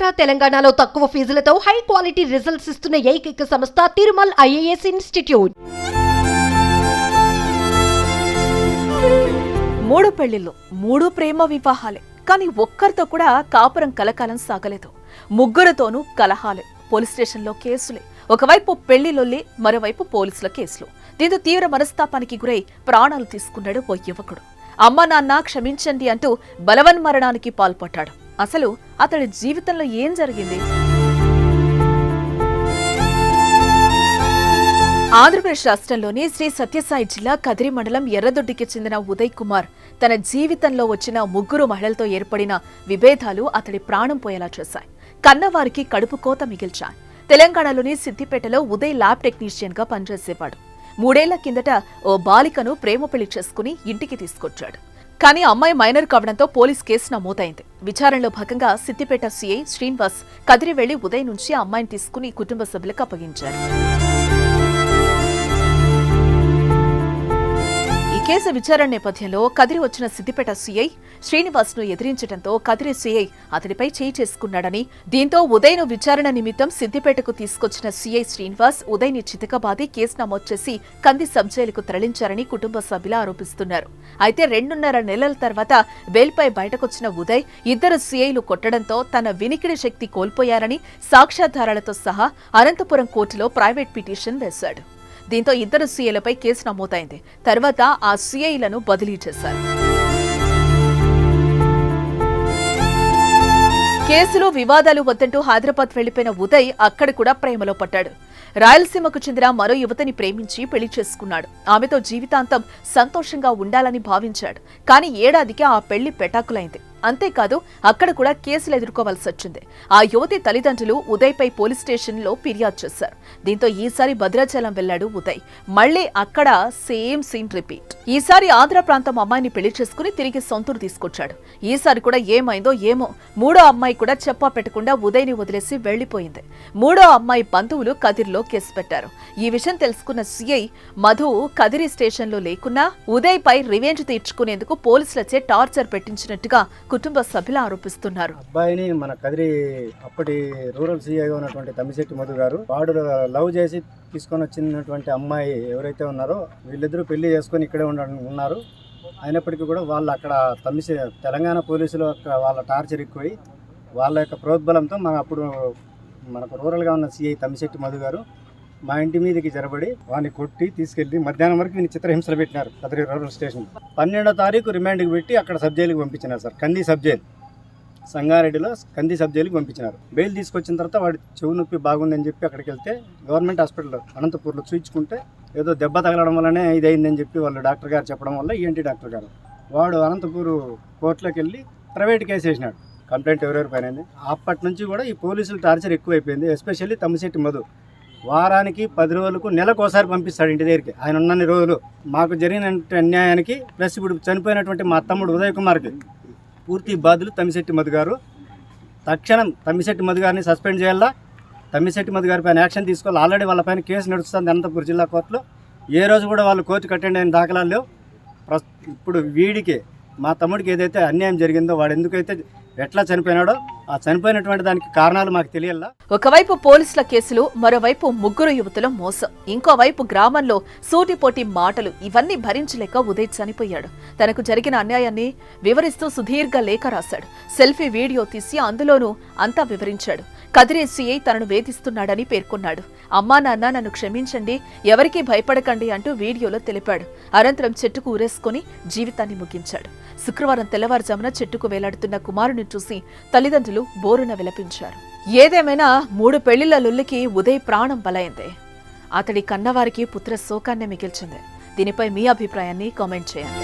ఆంధ్ర తెలంగాణలో తక్కువ ఫీజులతో high quality results ఇస్తున్న ఏకైక సంస్థ తిరుమల్ ఐఏఎస్ ఇన్స్టిట్యూట్. 3 పెళ్లిళ్ళు 3 ప్రేమ వివాహాలే. కానీ ఒక్కరితో కూడా కాపురం కలకాలం సాగలేదు. ముగ్గురితోనూ కలహాలే, పోలీస్ స్టేషన్లో కేసులే. ఒకవైపు పెళ్లిలొల్లి, మరోవైపు పోలీసుల కేసులు. దీంతో తీవ్ర మనస్తాపానికి గురై ప్రాణాలు తీసుకున్నాడు ఓ యువకుడు. అమ్మ నాన్న క్షమించండి అంటూ బలవన్మరణానికి పాల్పడ్డాడు. అసలు అతడి జీవితంలో ఏం జరిగింది? ఆంధ్రప్రదేశ్ రాష్ట్రంలోని శ్రీ సత్యసాయి జిల్లా కదిరి మండలం ఎర్రదొడ్డికి చెందిన ఉదయ్ కుమార్ తన జీవితంలో వచ్చిన 3 మహిళలతో ఏర్పడిన విభేదాలు అతడి ప్రాణం పోయేలా చేశాయి. కన్నవారికి కడుపు కోత మిగిల్చాయి. తెలంగాణలోని సిద్దిపేటలో ఉదయ్ ల్యాబ్ టెక్నీషియన్ గా పనిచేసేవాడు. 3 ఏళ్ల కిందట ఓ బాలికను ప్రేమ పెళ్లి చేసుకుని ఇంటికి తీసుకొచ్చాడు. కానీ అమ్మాయి మైనర్ కావడంతో పోలీస్ కేసు నమోదైంది. విచారణలో భాగంగా సిద్దిపేట సీఐ శ్రీనివాస్ కదిరి వెళ్లి ఉదయ్ నుంచి అమ్మాయిని తీసుకుని కుటుంబ సభ్యులకు అప్పగించారు. ఈ కేసు విచారణ నేపథ్యంలో కదిరి వచ్చిన సిద్దిపేట సీఐ శ్రీనివాస్ ను ఎదిరించడంతో కదిరి సీఐ అతడిపై చేయి చేసుకున్నాడని, దీంతో ఉదయ్ ను విచారణ నిమిత్తం సిద్దిపేటకు తీసుకొచ్చిన సీఐ శ్రీనివాస్ ఉదయ్ ని చితకబాది కేసు నమోదు చేసి కంది సబ్ జైలుకు తరలించారని కుటుంబ సభ్యులు ఆరోపిస్తున్నారు. అయితే 2.5 నెలల తర్వాత బెయిల్పై బయటకొచ్చిన ఉదయ్ 2 సీఐలు కొట్టడంతో తన వినికిడి శక్తి కోల్పోయారని సాక్ష్యాధారాలతో సహా అనంతపురం కోర్టులో ప్రైవేట్ పిటిషన్ వేశాడు. దీంతో 2 సీఐలపై కేసు నమోదైంది. తర్వాత ఆ సీఐలను బదిలీ చేశారు. కేసులో వివాదాలు వద్దంటూ హైదరాబాద్ వెళ్లిపోయిన ఉదయ్ అక్కడ కూడా ప్రేమలో పడ్డాడు. రాయలసీమకు చెందిన మరో యువతిని ప్రేమించి పెళ్లి చేసుకున్నాడు. ఆమెతో జీవితాంతం సంతోషంగా ఉండాలని భావించాడు. కానీ ఏడాదికి ఆ పెళ్లి పెటాకులైంది. అంతేకాదు అక్కడ కూడా కేసులు ఎదుర్కోవాల్సి వచ్చింది. ఆ యువతి తల్లిదండ్రులు ఉదయ్పై పోలీస్ స్టేషన్లో ఫిర్యాదు చేశారు. దీంతో ఈసారి భద్రాచలం వెళ్లాడు ఉదయ్. మళ్లీ అక్కడ సేమ్ సీన్ రిపీట్. ఈసారి ఆంధ్ర ప్రాంతం అమ్మాయిని పెళ్లి చేసుకుని తిరిగి సొంతూరు తీసుకొచ్చాడు. ఈసారి కూడా ఏమైందో ఏమో, 3వ అమ్మాయి కూడా చెప్పా పెట్టకుండా ఉదయ్ని వదిలేసి వెళ్లిపోయింది. 3వ అమ్మాయి బంధువులు కదిరిలో కేసు పెట్టారు. ఈ విషయం తెలుసుకున్న సీఐ మధు కదిరి స్టేషన్లో లేకున్నా ఉదయ్ పై రివెంజ్ తీర్చుకునేందుకు పోలీసులచే టార్చర్ పెట్టించినట్టుగా కుటుంబ సభ్యులు ఆరోపిస్తున్నారు. అబ్బాయిని మన కదిరి అప్పటి రూరల్ సీఐగా ఉన్నటువంటి తమ్మిశెట్టి మధు గారు వాడు లవ్ చేసి తీసుకొని వచ్చినటువంటి అమ్మాయి ఎవరైతే ఉన్నారో వీళ్ళిద్దరూ పెళ్లి చేసుకొని ఇక్కడే ఉన్నారు. అయినప్పటికీ కూడా వాళ్ళు అక్కడ తెలంగాణ పోలీసులు వాళ్ళ టార్చర్ ఎక్కువై వాళ్ళ యొక్క ప్రోద్బలంతో మనకు రూరల్గా ఉన్న సీఐ తమ్మిశెట్టి మధు గారు మా ఇంటి మీదకి జరబడి వాడిని కొట్టి తీసుకెళ్లి మధ్యాహ్నం వరకు నేను చిత్రహింసలు పెట్టినారు కదిరి రూరల్ స్టేషన్. 12వ తారీఖు రిమాండ్కి పెట్టి అక్కడ సబ్ జైలుకి పంపించినారు సార్. కంది సబ్ జైలు, సంగారెడ్డిలో కంది సబ్ జైలుకి పంపించినారు. బెయిల్ తీసుకొచ్చిన తర్వాత వాడి చెవు నొప్పి బాగుందని చెప్పి అక్కడికి వెళ్తే గవర్నమెంట్ హాస్పిటల్ అనంతపూర్లో చూయించుకుంటే ఏదో దెబ్బ తగలడం వల్లనే ఇదైందని చెప్పి వాళ్ళు డాక్టర్ గారు చెప్పడం వల్ల ఈఎన్టీ డాక్టర్ గారు వాడు అనంతపూర్ కోర్టులోకి వెళ్ళి ప్రైవేట్ కేసు వేసినాడు. కంప్లైంట్ ఎవరెవరి పైన. అప్పటి నుంచి కూడా ఈ పోలీసుల టార్చర్ ఎక్కువైపోయింది. ఎస్పెషల్లీ తమ్మిశెట్టి మధు వారానికి 10 రోజులకు నెలకోసారి పంపిస్తాడు ఇంటి దగ్గరికి. ఆయన ఉన్నన్ని రోజులు మాకు జరిగిన అన్యాయానికి ప్లస్ ఇప్పుడు చనిపోయినటువంటి మా తమ్ముడు ఉదయ్ కుమార్కి పూర్తి బాధ్యులు తమ్మిశెట్టి మధు గారు. తక్షణం తమ్మిశెట్టి మధు గారిని సస్పెండ్ చేయాలా, తమ్మిశెట్టి మధు గారి పైన యాక్షన్ తీసుకోవాలి. ఆల్రెడీ వాళ్ళ పైన కేసు నడుస్తుంది అనంతపురం జిల్లా కోర్టులో. ఏ రోజు కూడా వాళ్ళు కోర్టుకు అటెండ్ అయిన దాఖలాలు లేవు. ఇప్పుడు వీడికి మా తమ్ముడికి ఏదైతే అన్యాయం జరిగిందో వాడు ఎందుకైతే ఎట్లా చనిపోయినాడో ఆ చనిపోయినటువంటి దానికి కారణాలు మాకు తెలియాలా. ఒకవైపు పోలీసుల కేసులు, మరోవైపు 3 యువతుల మోసం, ఇంకోవైపు గ్రామంలో సూటిపోటి మాటలు. ఇవన్నీ భరించలేక ఉదయ్ చనిపోయాడు. తనకు జరిగిన అన్యాయాన్ని వివరిస్తూ సుదీర్ఘ లేఖ రాశాడు. సెల్ఫీ వీడియో తీసి అందులోనూ అంతా వివరించాడు. కదిరి సీఐ తనను వేధిస్తున్నాడని పేర్కొన్నాడు. అమ్మా నాన్న నన్ను క్షమించండి, ఎవరికీ భయపడకండి అంటూ వీడియోలో తెలిపాడు. అనంతరం చెట్టుకు ఊరేసుకుని జీవితాన్ని ముగించాడు. శుక్రవారం తెల్లవారుజామున చెట్టుకు వేలాడుతున్న కుమారుని చూసి తల్లిదండ్రులు బోరున విలపించారు. ఏదేమైనా 3 పెళ్లిళ్ల లొల్లికి ఉదయ్ ప్రాణం బలైంది. అతడి కన్నవారికి పుత్ర శోకాన్ని మిగిల్చింది. దీనిపై మీ అభిప్రాయాన్ని కామెంట్ చేయండి.